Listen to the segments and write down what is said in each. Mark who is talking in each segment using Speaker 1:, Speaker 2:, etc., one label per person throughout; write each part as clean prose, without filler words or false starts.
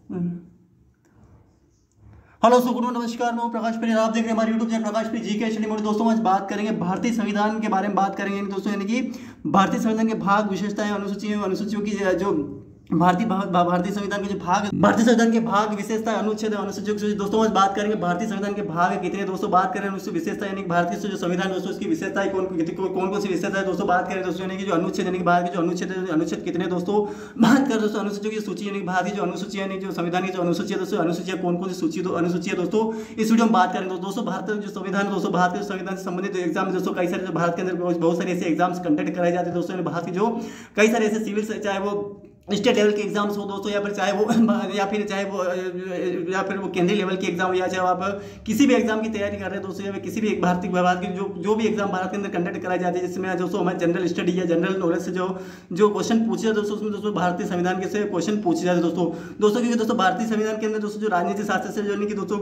Speaker 1: Hello so good नमस्कार, मैं प्रकाश परिहार। आप देख रहे हैं हमारे यूट्यूब चैनल प्रकाश पी जी के स्टडी मोड। दोस्तों आज बात करेंगे भारतीय संविधान के बारे में बात करेंगे दोस्तों, यानी कि भारतीय संविधान के भाग, विशेषताएं, अनुसूचियों की जो भारतीय संविधान के जो भाग, भारतीय संविधान के भाग, विशेषता, अनुच्छेद, अनुसूचियों। दोस्तों आज बात करेंगे भारतीय संविधान के भाग कितने। दोस्तों बात करें उसकी विशेषता, यानी भारतीय जो संविधान दोस्तों उसकी विशेषताएं कौन कौन सी विशेषता है दोस्तों बात करें दोस्तों, यानी कि जो अनुच्छेद, यानी कि भारत के जो अनुच्छेद कितने दोस्तों बात करें दोस्तों। अनुसूचियों की सूची, यानी भारत की जो अनुसूची, यानी जो संविधान की जो अनुसूची है दोस्तों, अनुसूचियां कौन कौन सी सूची अनुसूची है दोस्तों, इस वीडियो में बात करेंगे दोस्तों। भारत का जो संविधान दोस्तों, भारत के संविधान से संबंधित एग्जाम दोस्तों कई सारे, जो भारत के अंदर बहुत सारे ऐसे एग्जाम्स कंडक्ट कराए जाते हैं दोस्तों। भारत की जो कई सारे ऐसे सिविल, चाहे वो स्टेट लेवल के एग्जाम्स हो दोस्तों, या फिर चाहे वो केंद्रीय लेवल के एग्जाम हो, या चाहे आप किसी भी एग्जाम की तैयारी कर रहे हैं दोस्तों, या किसी भी भारत की जो भी एग्जाम भारत के अंदर कंडक्ट कराए जाते हैं, जिसमें दोस्तों हमारे जनरल स्टडी या जनरल नॉलेज से जो क्वेश्चन पूछे जाते दोस्तों, उसमें दोस्तों भारतीय संविधान के से क्वेश्वन पूछे जाते दोस्तों क्योंकि दोस्तों भारतीय संविधान के अंदर दोस्तों जो राजनीति शास्त्र से जो कि दोस्तों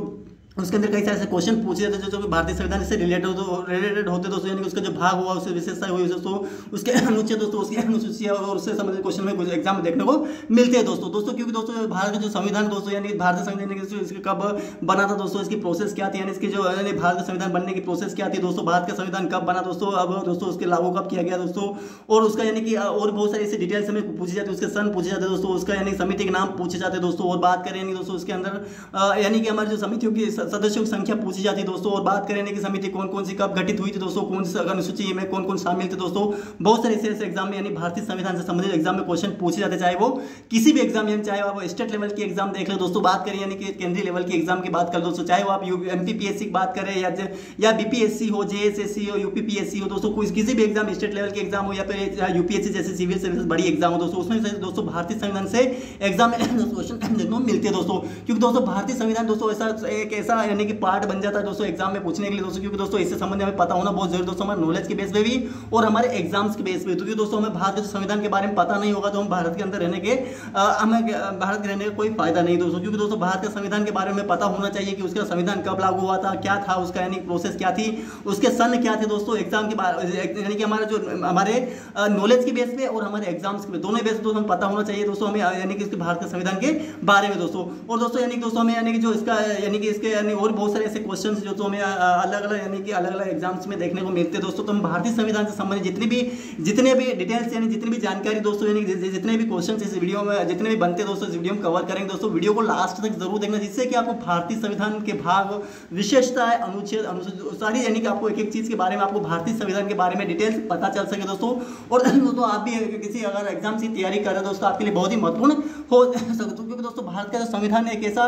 Speaker 1: उसके अंदर कई सारे ऐसे क्वेश्चन पूछे जाते हैं जो भारतीय संविधान से रिलेटेड होते दोस्तों, यानी कि उसका जो भाग हुआ, उसकी विशेषता हुई दोस्तों, उसके अनुच्छेद दोस्तों, उसकी अनुसूची और उससे संबंधित क्वेश्चन में एग्जाम में देखने को मिलते हैं दोस्तों क्योंकि दोस्तों भारत का जो संविधान दोस्तों, यानी भारतीय संविधान इसके कब बना था दोस्तों, इसकी प्रोसेस क्या थी, यानी इसकी जो भारत का संविधान बनने की प्रोसेस क्या थी दोस्तों, भारत का संविधान कब बना दोस्तों, अब दोस्तों उसके लागू कब किया गया दोस्तों, और उसका यानी कि और बहुत सारी ऐसी डिटेल्स हमें पूछी जाती है, उसके सन पूछे जाते हैं दोस्तों, उसका यानी समिति के नाम पूछे जाते हैं दोस्तों। और बात करें यानी दोस्तों उसके अंदर यानी कि हमारी जो समितियों की सदस्यों की संख्या पूछी जाती है दोस्तों। और बात करें कि समिति कौन कौन सी कब गठित हुई थी दोस्तों, कौन सी अनुसूची में कौन कौन शामिल थे दोस्तों, बहुत सारे ऐसे एग्जाम में यानी भारतीय संविधान से संबंधित एग्जाम में क्वेश्चन पूछे जाते हैं, चाहे वो किसी भी एग्जाम, यानी चाहे आप स्टेट लेवल की एग्जाम देख ले दोस्तों, बात करें यानी कि केंद्रीय लेवल की एग्जाम की बात करें दोस्तों, चाहे वो आप एमपीपीएससी की बात करें या बीपीएससी हो, जेएसएससी हो, यूपीपीएससी हो दोस्तों, किसी भी एग्जाम स्टेट लेवल के एग्जाम हो या फिर यूपीएससी जैसे सिविल सर्विस बड़ी एग्जाम हो दोस्तों, उसमें दोस्तों भारतीय संविधान से एग्जाम में क्वेश्चन देखने को मिलते हैं दोस्तों। क्योंकि दोस्तों भारतीय संविधान दोस्तों ऐसा यानी कि पार्ट बन जाता है दोस्तों एग्जाम में पूछने के लिए दोस्तों, क्योंकि दोस्तों इससे संबंध हमें पता होना बहुत जरूरी दोस्तों, हमारे नॉलेज के बेस पे भी और हमारे एग्जाम्स के बेस पे। क्योंकि दोस्तों हमें भारत के संविधान के बारे में पता नहीं होगा तो हम भारत के अंदर रहने के भारत के रहने का कोई फायदा नहीं दोस्तों। क्योंकि दोस्तों भारत के संविधान के बारे में पता होना चाहिए कि उसका संविधान कब लागू हुआ था, क्या था उसका यानी प्रोसेस क्या थी, उसके सन क्या थे दोस्तों, एग्जाम के यानी कि हमारा जो हमारे नॉलेज के बेस पे और हमारे एग्जाम्स के दोनों बेस पे हमें पता होना चाहिए दोस्तों हमें, यानी कि भारत के संविधान के बारे में दोस्तों। और दोस्तों यानी कि दोस्तों हमें यानी कि जो इसका यानी कि इसके यानी और बहुत सारे ऐसे क्वेश्चन जो हमें अलग अलग यानी कि अलग अलग एग्जाम्स में देखने को मिलते हैं दोस्तों। तो हम भारतीय संविधान से संबंधित जितने भी डिटेल्स यानी जितनी भी जानकारी दोस्तों, यानी जितने भी क्वेश्चन इस वीडियो में जितने भी बनते हैं दोस्तों, इस वीडियो में कवर करेंगे दोस्तों। वीडियो को लास्ट तक जरूर देखना, जिससे कि आपको भारतीय संविधान के भाग, विशेषताएं, अनुच्छेद, अनुसूची सारी यानी कि आपको एक एक चीज के बारे में, आपको भारतीय संविधान के बारे में डिटेल्स पता चल सके दोस्तों। और दोस्तों आप भी किसी अगर एग्जाम की तैयारी कर रहे हैं दोस्तों, आपके लिए बहुत ही महत्वपूर्ण हो सकता है, क्योंकि दोस्तों भारत का संविधान एक ऐसा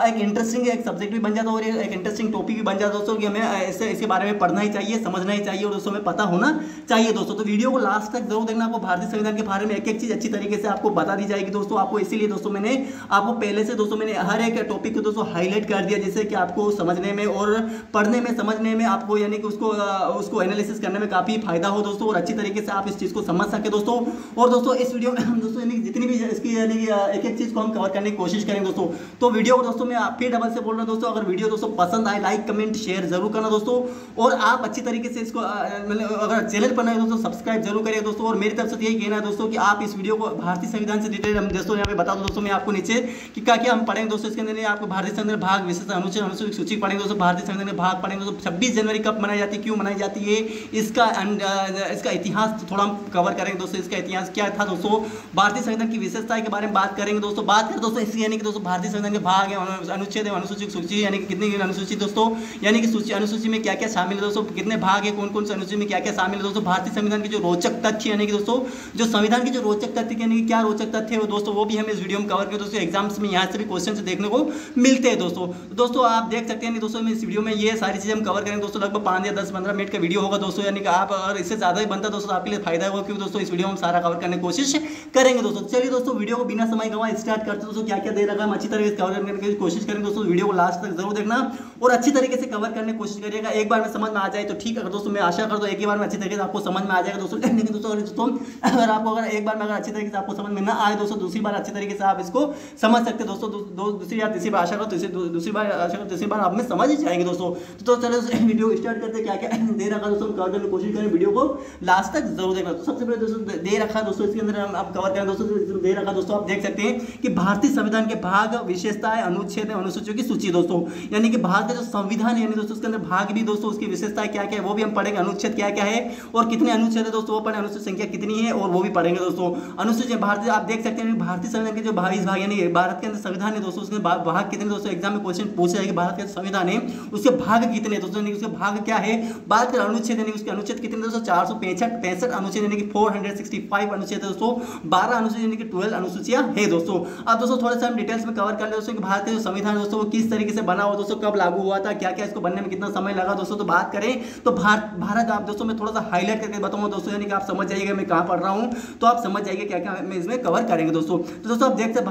Speaker 1: एक इंटरेस्टिंग एक सब्जेक्ट भी बन जाता है और एक इंटरेस्टिंग टॉपिक भी बन जाता है दोस्तों, कि हमें इसके बारे में पढ़ना ही चाहिए, समझना ही चाहिए और दोस्तों हमें पता होना चाहिए दोस्तों। तो वीडियो को लास्ट तक जरूर देखना, आपको भारतीय संविधान के बारे में एक एक चीज अच्छी तरीके से आपको बता दी जाएगी दोस्तों। आपको इसीलिए दोस्तों मैंने आपको पहले से दोस्तों मैंने हर एक टॉपिक को दोस्तों हाईलाइट कर दिया, जिससे कि आपको समझने में और पढ़ने में, समझने में आपको यानी कि उसको एनालिसिस करने में काफी फायदा हो दोस्तों, और अच्छी तरीके से आप इस चीज को समझ सके दोस्तों। और दोस्तों इस वीडियो में दोस्तों यानी जितनी भी इसकी यानी एक एक चीज को हम कवर करने की कोशिश करेंगे दोस्तों। तो वीडियो को दोस्तों मैं फिर डबल से बोल रहा हूं दोस्तों, अगर वीडियो दोस्तों पसंद आए लाइक कमेंट शेयर जरूर करना दोस्तों, और आप अच्छी तरीके से इसको मतलब अगर चैनल पर नए दोस्तों सब्सक्राइब जरूर करिए दोस्तों। और मेरी तरफ से यही कहना है दोस्तों कि आप इस वीडियो को भारतीय संविधान से डिटेल हम दोस्तों यहाँ पे बता दो दोस्तों, मैं आपको नीचे कि क्या क्या हम पढ़ेंगे दोस्तों। इसके अंदर आपको भारतीय संविधान भाग, विशेषता, अनुच्छेद, अनुसूची सूची पढ़ेंगे दोस्तों, भारतीय संविधान के भाग पढ़ेंगे दोस्तों, 26 जनवरी कब मनाई जाती है, क्यों मनाई जाती है, इसका इतिहास थोड़ा हम कवर करेंगे दोस्तों, इसका इतिहास क्या था दोस्तों, भारतीय संविधान की विशेषताएं के बारे में बात करेंगे दोस्तों। बात करें दोस्तों इसकी यानी कि दोस्तों भारतीय संविधान के भाग है, अनुच्छेद है, अनुसूची सूची यानी कि कितनी अनुसूची दोस्तों, यानी कि सूची अनुसूची में क्या क्या शामिल है दोस्तों, कितने भाग है, कौन कौन सी अनुसूची में क्या क्या शामिल है दोस्तों। भारतीय संविधान के जो रोचक तथ्य यानी कि दोस्तों जो संविधान के जो रोचक तथ्य यानी कि क्या रोचक तथ्य है वो दोस्तों, वो भी हम इस वीडियो में कवर करें दोस्तों। एग्जाम्स में यहाँ से भी क्वेश्चन देखने को मिलते हैं दोस्तों आप देख सकते हैं दोस्तों, इस वीडियो में ये सारी चीजें हम कवर करेंगे दोस्तों। लगभग 5 या 10-15 मिनट का वीडियो होगा दोस्तों, यानी कि आप अगर इससे ज्यादा ही बनता दोस्तों आपके लिए फायदा होगा, क्योंकि दोस्तों इस वीडियो में हम सारा कवर करने की कोशिश करेंगे दोस्तों। चलिए दोस्तों वीडियो को बिना समय गंवाए स्टार्ट करते दोस्तों, क्या क्या दे रखा है हम अच्छी तरह से कवर करने की कोशिश करेंगे दोस्तों। वीडियो को लास्ट तक जरूर देखना और अच्छी तरीके से कवर करने की कोशिश करिएगा। एक बार में समझ में आ जाए तो ठीक है दोस्तों, मैं आशा करता हूं एक ही बार में अच्छी तरीके से आपको समझ में आ जाएगा दोस्तों। लेकिन दोस्तों अगर आपको अगर एक बार में अगर अच्छी तरीके से आपको समझ में ना आए दोस्तों, दूसरी बार अच्छी तरीके से आप इसको समझ सकते हैं दोस्तों। दूसरी या तीसरी बार आशा करो दूसरी बार आशा करो तीसरी बार आप में समझ ही जाएंगे दोस्तों। तो चलो वीडियो स्टार्ट करते, क्या क्या दे रखा दोस्तों कवर करने की कोशिश करें, वीडियो को लास्ट तक जरूर देखना। तो सबसे पहले दोस्तों दे रखा दोस्तों, इसके अंदर हम आप कवर करें दोस्तों, दे रखा दोस्तों आप देख सकते हैं कि भारतीय संविधान के भाग, विशेषताएं, अनुच्छेद, अनुसूचियों की सूची दोस्तों, यानी कि भारत का जो संविधान है यानी दोस्तों उसके अंदर भाग भी दोस्तों, उसकी विशेषताएं क्या क्या है वो भी हम पढ़ेंगे, अनुच्छेद क्या क्या है और कितने अनुच्छेद है दोस्तों वो पढ़ेंगे, अनुच्छेद संख्या कितनी है और वो भी पढ़ेंगे दोस्तों। अनुसूची भारतीय आप देख सकते हैं भारतीय संविधान के जो 22 भाग यानी भारत के अंदर संविधान है दोस्तों, उसके भाग कितने दोस्तों, एग्जाम में क्वेश्चन पूछा है कि भारत का संविधान है उसके भाग कितने दोस्तों, उसके भाग क्या है। बात करें अनुच्छेद यानी उसके अनुच्छेद कितने दोस्तों, 465 अनुच्छेद यानी कि 465 अनुच्छेद दोस्तों, 12 अनुच्छेद यानी कि 12 अनुसूचियां है दोस्तों। अब दोस्तों थोड़ा सा हम डिटेल्स में कवर कर ले दोस्तों कि भारत का जो संविधान दोस्तों वो किस तरीके से बना हुआ दोस्तों, कब लागू हुआ था, क्या क्या इसको बनने में कितना समय लगा दोस्तों। तो बात करें तो भारत आप दोस्तों मैं थोड़ा सा हाईलाइट करके बताऊंगा दोस्तों, यानी कि आप समझ जाइएगा मैं कहां पढ़ रहा हूं, तो आप समझ जाइए क्या क्या मैं इसमें कवर करेंगे दोस्तों। तो दोस्तों आप देखते हैं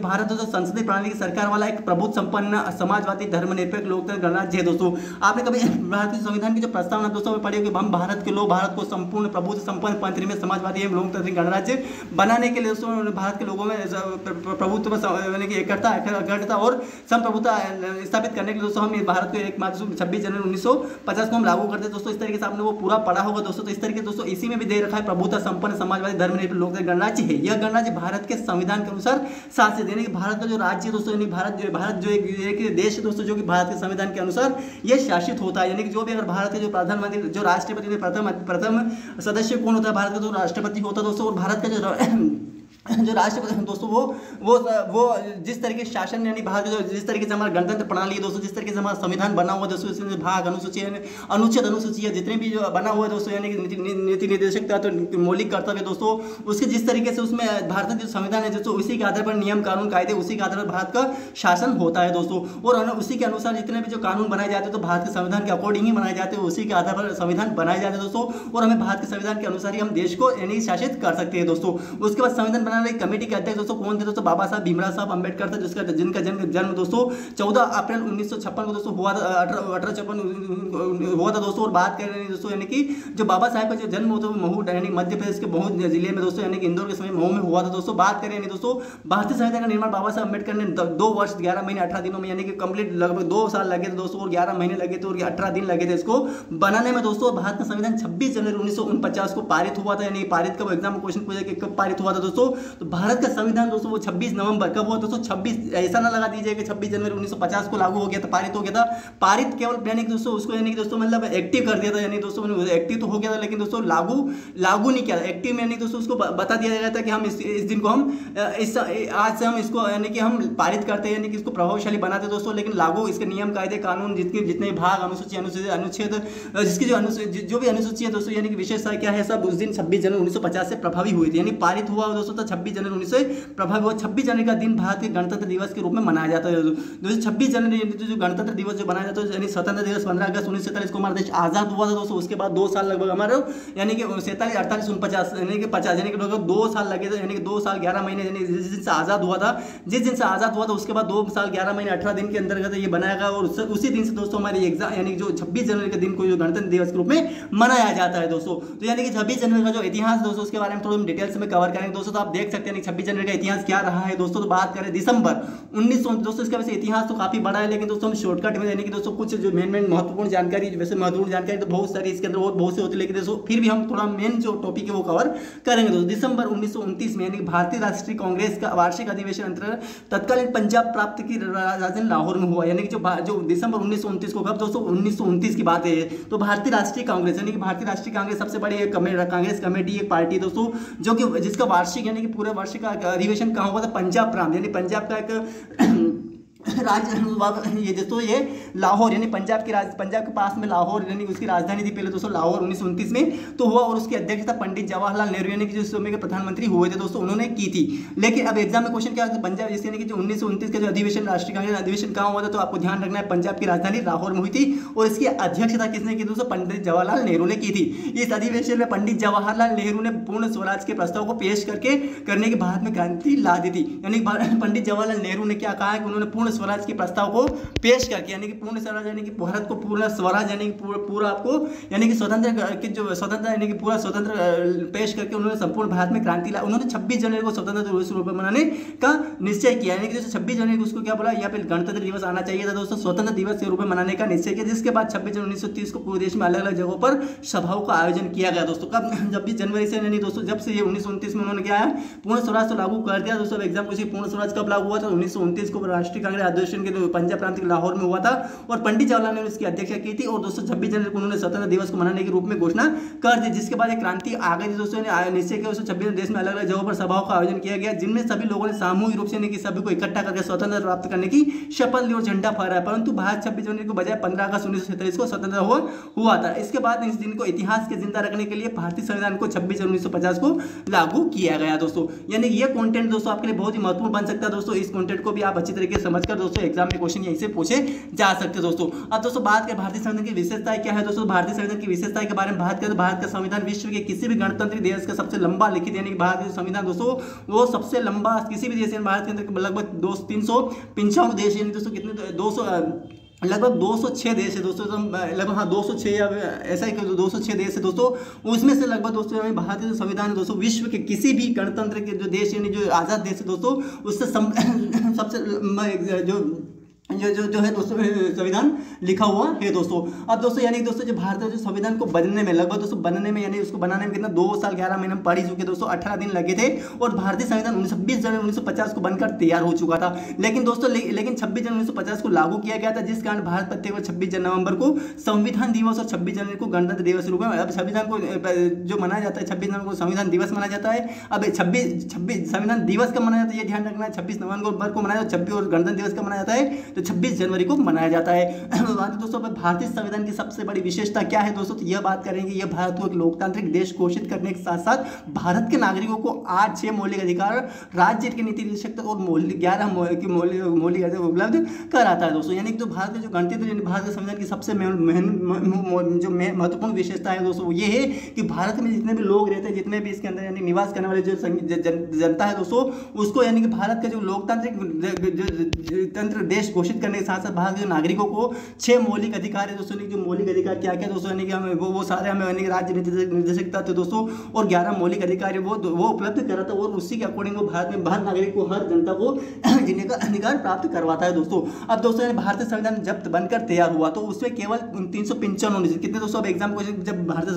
Speaker 1: भारत दोस्तों संसदीय प्रणाली की सरकार वाला एक प्रभुत्व संपन्न समाजवादी धर्मनिरपेक्ष लोकतंत्र गणराज्य है दोस्तों। आपने कभी भारतीय संविधान की जो प्रस्तावना दोस्तों में पढ़ी होगी, हम भारत के लोग भारत को संपूर्ण प्रभुत्व संपन्न पंचमी समाजवादी एवं लोकतांत्रिक गणराज्य बनाने के लिए दोस्तों भारत के लोगों में प्रभुत्व यानी कि अखंडता और संप्रभुता स्थापित करने के लिए दोस्तों हम भारत को 26 जनवरी 1950 को हम लागू करते हैं दोस्तों। इस तरीके से आपने वो पूरा पढ़ा होगा दोस्तों। तो इस तरीके दोस्तों इसी में भी दे रखा है प्रभुत्व संपन्न समाजवादी धर्मनिरपेक्ष लोकतंत्र गणराज्य है। यह गणराज्य भारत के संविधान के अनुसार शासित यानी कि भारत का जो राज्य दोस्तों यानी भारत जो एक देश है दोस्तों जो कि भारत के संविधान के अनुसार यह शासित होता है। यानी कि जो भी अगर भारत के जो प्रधानमंत्री जो राष्ट्रपति प्रथम सदस्य कौन होता है, भारत का जो राष्ट्रपति होता है दोस्तों, और भारत का जो राष्ट्रपति दोस्तों वो जिस तरीके से शासन यानी भारत जो जिस तरीके से हमारा गणतंत्र प्रणाली है दोस्तों, जिस तरीके से हमारा संविधान बना हुआ है दोस्तों, इसमें भाग अनुच्छेद अनुसूची है जितने भी जो बना हुआ है दोस्तों, यानी कि नीति निर्देशक तो मौलिक कर्तव्य दोस्तों, उसके जिस तरीके से उसमें भारत का जो संविधान है दोस्तों उसी के आधार पर नियम कानून कायदे उसी के आधार पर भारत का शासन होता है दोस्तों। और उसी के अनुसार जितने भी जो कानून बनाए जाते हैं तो भारत के संविधान के अकॉर्डिंग ही बनाए जाते हैं, उसी के आधार पर संविधान बनाए जाते हैं दोस्तों। और हमें भारत के संविधान के अनुसार ही हम देश को यानी शासित कर सकते हैं दोस्तों। उसके बाद संविधान बनाने वाली कमेटी के अध्यक्ष दोस्तों कौन थे दोस्तों, बाबा साहब भीमराव साहब अंबेडकर थे, जिनका जन्म दोस्तों 14 अप्रैल 1956 को दोस्तों हुआ था, 1856 हुआ था दोस्तों। और बात कर रहे हैं दोस्तों यानी कि जो बाबा साहब का जो जन्म होता है महू यानी मध्य प्रदेश के महू जिले में दोस्तों यानी कि इंदौर के समय महू में हुआ था दोस्तों। बात करें यानी दोस्तों भारतीय संविधान का निर्माण बाबा साहब अंबेडकर ने 2 वर्ष 11 महीने 18 दिनों में यानी कि कंप्लीट लगभग 2 साल लगे थे दोस्तों और 11 महीने लगे थे और 18 दिन लगे थे इसको बनाने में दोस्तों। भारत का संविधान 26 जनवरी 1949 को पारित हुआ था, यानी पारित का एग्जाम में क्वेश्चन पूछा कि कब पारित हुआ था दोस्तों। तो भारत का संविधान दोस्तों वो 26 नवंबर कब हुआ दोस्तों, 26 ऐसा ना लगा दीजिए कि 26 जनवरी 1950 को लागू हो गया था, पारित हो गया था। पारित केवल यानी कि दोस्तों उसको यानी कि दोस्तों मतलब एक्टिव कर दिया था, यानी दोस्तों एक्टिव तो हो गया था लेकिन दोस्तों लागू नहीं किया था। एक्टिव में यानी दोस्तों उसको बता दिया गया था कि हम इस दिन को हम आज से हम इसको यानी कि हम पारित करते हैं, यानी कि इसको प्रभावशाली बनाते हैं दोस्तों। लेकिन लागू इसके नियम कायदे कानून जितने भाग अनुसूची अनुच्छेद जिसकी जो भी अनुसूची है दोस्तों यानी कि विशेषता क्या है सब उस दिन 26 जनवरी 1950 से प्रभावी हुई थी, यानी पारित हुआ दोस्तों। तो 26 जनवरी 19 प्रभावी हुआ। 26 जनवरी का दिन भारत के गणतंत्र दिवस के रूप में मनाया जाता है दोस्तों। 26 जनवरी जो गणतंत्र दिवस जो मनाया जाता है यानी स्वतंत्र दिवस 15 अगस्त 1947 को हमारा देश आजाद हुआ था दोस्तों। उसके बाद 2 साल लगभग हमारे यानी कि 47 48 49 यानी कि 50 यानी कि लगभग 2 साल लगे थे, यानी कि 2 साल 11 महीने यानी जिस दिन से आजाद हुआ था उसके बाद 2 साल 11 महीने 18 दिन के अंतर्गत ये बनाया गया। और उसी दिन से दोस्तों हमारी एग्जाम यानी जो 26 जनवरी के दिन को जो गणतंत्र दिवस के रूप में मनाया जाता है दोस्तों। तो यानी कि 26 जनवरी का जो इतिहास दोस्तों उसके बारे में थोड़ा डिटेल्स में कवर करेंगे दोस्तों। तो आप देख सकते हैं 26 जनवरी का इतिहास क्या रहा है दोस्तों। तो बात करें दिसंबर 1900 दोस्तों, इसका वैसे इतिहास तो काफी बड़ा है लेकिन दोस्तों हम शॉर्टकट में यानी कि दोस्तों कुछ जो मेन महत्वपूर्ण जानकारी, वैसे महत्वपूर्ण जानकारी तो बहुत सारी इसके अंदर और बहुत से होती है लेकिन दोस्तों फिर भी हम थोड़ा मेन जो टॉपिक है वो कवर करेंगे दोस्तों। दिसंबर 1929 में यानी कि भारतीय राष्ट्रीय कांग्रेस का वार्षिक अधिवेशन अंतर्गत तत्कालीन पंजाब प्राप्त की राजधानी लाहौर में हुआ। यानी कि जो दिसंबर 1929 को कब दोस्तों 1929 की बात है। तो भारतीय राष्ट्रीय कांग्रेस यानी कि भारतीय राष्ट्रीय कांग्रेस सबसे बड़ी कांग्रेस कमेटी एक पार्टी दोस्तों जो कि जिसका वार्षिक यानी कि पूरे वार्षिक अधिवेशन कहाँ हुआ था, पंजाब प्रांत यानी पंजाब का एक ये दोस्तों ये लाहौर यानी पंजाब के पास में लाहौर यानी उसकी राजधानी थी पहले दोस्तों लाहौर 1929 में तो हुआ। और उसकी अध्यक्षता पंडित जवाहरलाल नेहरू यानी कि जो समय के प्रधानमंत्री हुए थे दोस्तों उन्होंने की थी। लेकिन अब एग्जाम में क्वेश्चन क्या है, पंजाब यानी कि जो 1929 का जो अधिवेशन राष्ट्रीय कांग्रेस अधिवेशन कहाँ हुआ था, तो आपको ध्यान रखना है पंजाब की राजधानी लाहौर में हुई थी। और इसकी अध्यक्षता किसने की दोस्तों, पंडित जवाहरलाल नेहरू ने की थी। इस अधिवेशन में पंडित जवाहरलाल नेहरू ने पूर्ण स्वराज के प्रस्ताव को पेश करने की भारत में क्रांति ला दी थी। यानी पंडित जवाहरलाल नेहरू ने क्या कहा है कि उन्होंने पूर्ण स्वराज के प्रस्ताव को पेश करके, यानी कि पूर्ण स्वराज यानी कि भारत को पूर्ण स्वराज यानी कि पूरा आपको यानी कि स्वतंत्र की जो स्वतंत्र यानी कि पूरा स्वतंत्र पेश करके उन्होंने संपूर्ण भारत में क्रांति ला। उन्होंने 26 जनवरी को स्वतंत्रता दिवस के रूप में मनाने का निश्चय किया, यानी कि जैसे 26 जनवरी को उसको क्या बोला, यहाँ पे गणतंत्र दिवस आना चाहिए था दोस्तों, स्वतंत्र दिवस के रूप में मनाने का निश्चय किया। जिसके बाद 26 जनवरी 1930 को पूरे देश में अलग अलग जगहों पर सभाओं का आयोजन किया गया दोस्तों। कब? 26 जनवरी से, यानी दोस्तों जब से ये 1929 में उन्होंने क्या है पूर्ण स्वराज तो लागू कर दिया दोस्तों। एग्जाम को पूर्ण स्वराज कब लागू हुआ था? 1929 को राष्ट्रीय कांग्रेस अधिवेशन के पंजाब प्रांत के लाहौर में हुआ था और पंडित जवाहरलाल नेहरू इसकी अध्यक्षता की थी। और दोस्तों 26 जनवरी को उन्होंने स्वतंत्रता दिवस को मनाने के रूप में घोषणा कर दी। जिसके बाद एक क्रांति आ गई दोस्तों, निश्चय किया दोस्तों 26 देश में अलग अलग जगहों पर सभाओं का आयोजन किया गया, जिनमें सभी लोगों ने सामूहिक रूप से सभी को इकट्ठा करके स्वतंत्रता प्राप्त करने की शपथ ली और झंडा फहराया। परंतु भारत 26 जनवरी को बजाय 15 अगस्त 1947 को स्वतंत्र हुआ था। इसके बाद इस दिन को इतिहास के जिंदा रखने के लिए भारतीय संविधान को 26 जनवरी 1950 को लागू किया गया दोस्तों। यानी ये कंटेंट दोस्तों आपके लिए बहुत ही महत्वपूर्ण बन सकता है दोस्तों। इस कंटेंट को भी आप अच्छी तरीके से समझकर दोस्तों एग्जाम में क्वेश्चन यहीं से पूछे जा सकते हैं दोस्तों। अब दोस्तों बात करें भारतीय संविधान की विशेषताएं क्या है दोस्तों। भारतीय संविधान की विशेषताएं के बारे में बात करें तो भारत का संविधान विश्व के किसी भी गणतंत्र देश का सबसे लंबा लिखित यानी भारत का संविधान दोस्तों वो सबसे लंबा किसी भी देश भारत के अंदर लगभग 355 देश यानी दोस्तों कितने 200 लगभग 206 देश है दोस्तों, लगभग हाँ 206 या ऐसा ही 206 देश है दोस्तों। उसमें से लगभग दोस्तों भारतीय जो संविधान है दोस्तों विश्व के किसी भी गणतंत्र के जो देश यानी जो आज़ाद देश है दोस्तों उससे सबसे जो है दोस्तों संविधान लिखा हुआ है दोस्तों। अब दोस्तों यानी दोस्तों जो भारत जो संविधान को बनने में लगभग दोस्तों बनने में यानी उसको बनाने में कितना 2 साल 11 महीने में पढ़ ही चुके दोस्तों, 18 दिन लगे थे और भारतीय संविधान 26 जनवरी 1950 को बनकर तैयार हो चुका था। लेकिन दोस्तों लेकिन 26 जनवरी 1950 को लागू किया गया था, जिस कारण भारत प्रत्येक 26 नवंबर को संविधान दिवस और 26 जनवरी को गणतंत्र दिवस रूप में अब संविधान को जो मनाया जाता है 26 नवंबर को संविधान दिवस मनाया जाता है। अब 26 संविधान दिवस कब मनाया जाता है ये ध्यान रखना है, 26 नवंबर को मनाया जाता है, 26 और गणतंत्र दिवस कब मनाया जाता है तो 26 जनवरी को मनाया जाता है। दोस्तों भारतीय संविधान की सबसे बड़ी विशेषता क्या है दोस्तों, तो यह बात करेंगे यह भारत को एक लोकतांत्रिक देश घोषित करने के साथ साथ भारत के नागरिकों को 6 मौलिक अधिकार राज्य के नीति निरीक्षक और 11 मौलिक अधिकार उपलब्ध कराता है दोस्तों। यानी कि तो भारत का जो गणतंत्र भारत के संविधान की सबसे जो महत्वपूर्ण विशेषता है दोस्तों वो ये है कि भारत में जितने भी लोग रहते हैं, जितने भी इसके अंदर यानी निवास करने वाले जो जनता है दोस्तों उसको यानी कि भारत का जो लोकतांत्रिक तंत्र देश घोषित करने के साथ साथ भारत के नागरिकों को 6 मौलिक अधिकार है दोस्तों। जो मौलिक अधिकार क्या क्या दोस्तों यानी कि हमें वो सारे हमें यानी कि राज्य निर्देशक तत्व दोस्तों और 11 मौलिक अधिकार है वो उपलब्ध कराता है और उसी के अकॉर्डिंग वो भारत में हर नागरिक को हर जनता को जीने का अधिकार प्राप्त करवाता है दोस्तों। अब दोस्तों भारतीय संविधान जब बनकर तैयार हुआ तो उसमें केवल 355 कितने दोस्तों अब एग्जाम को जब भारतीय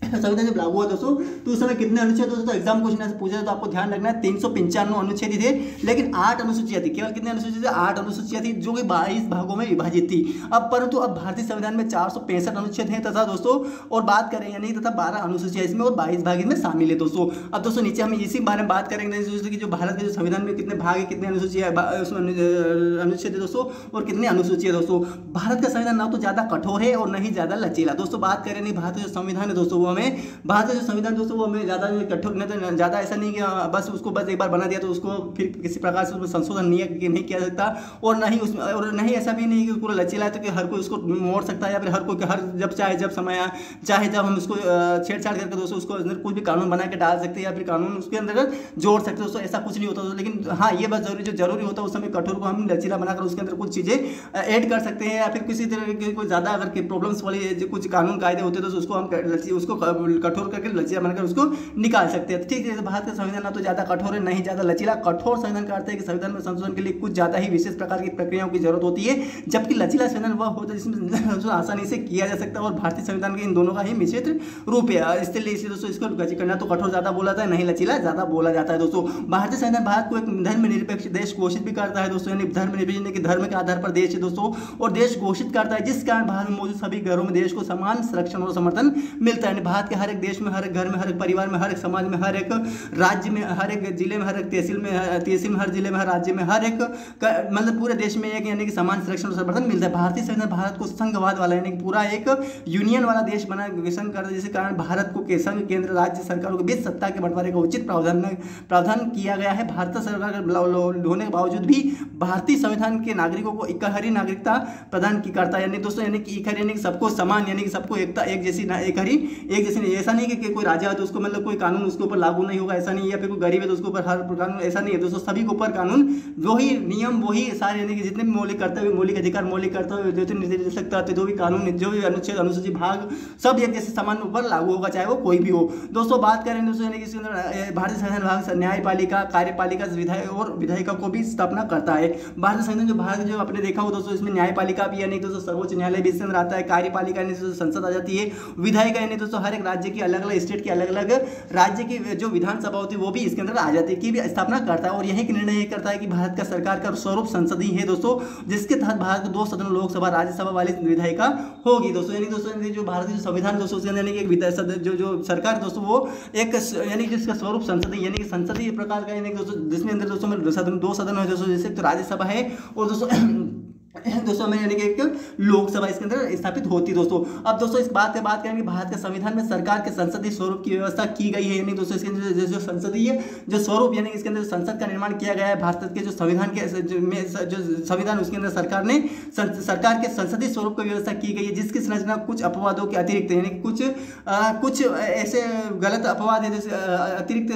Speaker 1: संविधान जब लागू हुआ दोस्तों तो उस समय कितने अनुच्छेद दोस्तों तो एग्जाम क्वेश्चन ऐसे पूछा तो आपको ध्यान रखना है 395 अनुच्छेद थे, लेकिन 8 अनुसूचियां थी। केवल कितने अनुसूचियां थी? 8 अनुसूचियां थी जो कि 22 भागों में विभाजित थी। अब परंतु अब भारतीय संविधान में 465 अनुच्छेद हैं तथा दोस्तों और बात करें यानी तथा 12 अनुसूचियां इसमें और 22 भाग इसमें शामिल है दोस्तों। अब दोस्तों नीचे हम इसी बारे में बात करेंगे कि जो भारत के जो संविधान में कितने भाग है, कितने अनुसूचियां अनुच्छेद है दोस्तों और कितनी अनुसूचियां दोस्तों। भारत का संविधान ना तो ज्यादा कठोर है और न ही ज्यादा लचीला दोस्तों। बात करें नहीं भारत का जो संविधान है दोस्तों वो हमें भारत का जो संविधान दोस्तों वो हमें ज़्यादा कठोर नहीं, ज़्यादा ऐसा नहीं कि बस उसको बस एक बार बना दिया तो उसको फिर किसी प्रकार से उसमें संशोधन नहीं किया सकता और न ही उसमें और न ही ऐसा भी नहीं कि पूरा लचीला है तो कि हर कोई उसको मोड़ सकता है या फिर हर कोई हर जब चाहे जब समय चाहे जब हम उसको छेड़छाड़ करके दोस्तों उसको अंदर कुछ भी कानून बना के डाल सकते हैं या फिर कानून उसके अंदर जोड़ सकते हैं दोस्तों। ऐसा कुछ नहीं होता दोस्तों, लेकिन हाँ ये बस जरूरी होता है उस समय कठोर को हम लचीला बनाकर उसके अंदर कुछ चीज़ें ऐड कर सकते हैं या फिर किसी तरह के कोई ज़्यादा अगर प्रॉब्लम्स वाली कुछ कानून कायदे होते हैं तो उसको हम उसको कठोर करके लचीला बनाकर उसको निकाल सकते हैं। ठीक है, भारत का संविधान ना तो ज्यादा कठोर है नहीं ज्यादा लचीला। कठोर संविधान का अर्थ है कि संविधान में संशोधन के लिए कुछ ज्यादा ही विशेष प्रकार की प्रक्रियाओं की जरूरत होती है, जबकि लचीला संविधान वह होता है जिसमें आसानी से किया जा सकता है और भारतीय संविधान के इन दोनों का ही मिश्रित रूप है। इसलिए दोस्तों इसको करना तो कठोर ज्यादा बोला जाता है, नहीं लचीला ज्यादा बोला जाता है दोस्तों। भारतीय संविधान भारत को एक धर्मनिरपेक्ष देश घोषित भी करता है दोस्तों, यानी धर्मनिरपेक्ष धर्म के आधार पर देश है दोस्तों और देश घोषित करता है, जिस कारण भारत में मौजूद सभी घरों में देश को समान संरक्षण और समर्थन मिलता है। भारत के हर एक देश में, हर एक घर में, हर एक परिवार में, हर एक समाज में, हर एक राज्य में, हर एक जिले में, हर एक तहसील में, हर जिले में, हर राज्य में, हर एक मतलब पूरे देश में एक यानी कि समान संरक्षण और समर्थन मिलता है। भारतीय संविधान भारत को संघवाद वाला यानी कि पूरा एक यूनियन वाला देश बना विषण करता है, जिसके कारण भारत को के संघ केंद्र राज्य सरकारों के बीच सत्ता के बंटवारे का उचित प्रावधान किया गया है। भारत सरकार होने के बावजूद भी भारतीय संविधान के नागरिकों को इकहरी नागरिकता प्रदान की करता है, यानी दोस्तों यानी कि इकहरी यानी कि सबको समान यानी कि सबको एकता एक जैसी इकहरी एक जैसे नहीं, ऐसा नहीं कि कोई राजा है तो उसको मतलब कोई कानून उसके ऊपर लागू नहीं होगा, ऐसा नहीं, या फिर कोई गरीब है तो उसके ऊपर हर कानून, ऐसा नहीं है दोस्तों। सभी के ऊपर कानून वही नियम वही सारे यानी कि जितने भी मौलिक कर्तव्य, मौलिक अधिकार, मौलिक कर्तव्य, जो निर्देश सकता है, जो भी कानून, जो भी अनुच्छेद, अनुसूचित भाग, सब एक जैसे समान ऊपर लागू होगा, चाहे वो कोई भी हो। दोस्तों बात करें दोस्तों यानी कि इसके अंदर भारतीय संविधान भाग न्यायपालिका, कार्यपालिका, विधायक और विधायिका को भी स्थापना करता है। भारतीय संविधान जो भाग जो आपने देखा हो दोस्तों, इसमें न्यायपालिका भी यानी दोस्तों सर्वोच्च न्यायालय भी इसके अंदर आता है, कार्यपालिका यानी संसद आ जाती है, विधायिका यानी दोस्तों हर एक राज्य की अलग अलग स्टेट की अलग अलग राज्य की जो विधानसभा होती है वो भी इसके अंदर आ जाती है, की भी स्थापना करता है। और यही निर्णय ये करता है कि भारत का सरकार का स्वरूप संसदीय है दोस्तों, जिसके तहत भारत 2 सदन लोकसभा राज्यसभा वाली विधायिका होगी दोस्तों। यानी दोस्तों जो भारतीय संविधान दोस्तों उसके अंदर यानी कि जो सरकार दोस्तों वो एक यानी जिसका स्वरूप संसदीय यानी कि संसदीय प्रकार का, यानी दोस्तों जिसमें अंदर दोस्तों में 2 सदन है दोस्तों, जैसे तो राज्यसभा है और दोस्तों में यानी कि एक लोकसभा इसके अंदर स्थापित होती है दोस्तों। अब दोस्तों इस बात पे बात करेंगे भारत के संविधान में सरकार के संसदीय स्वरूप की व्यवस्था की गई है, यानी दोस्तों इसके अंदर जो संसदीय जो स्वरूप यानी इसके अंदर संसद का निर्माण किया गया है। भारत के जो संविधान के जो संविधान उसके अंदर सरकार ने सरकार के संसदीय स्वरूप की व्यवस्था की गई है, जिसकी संरचना कुछ अपवादों के अतिरिक्त यानी कुछ ऐसे गलत अपवाद है जैसे अतिरिक्त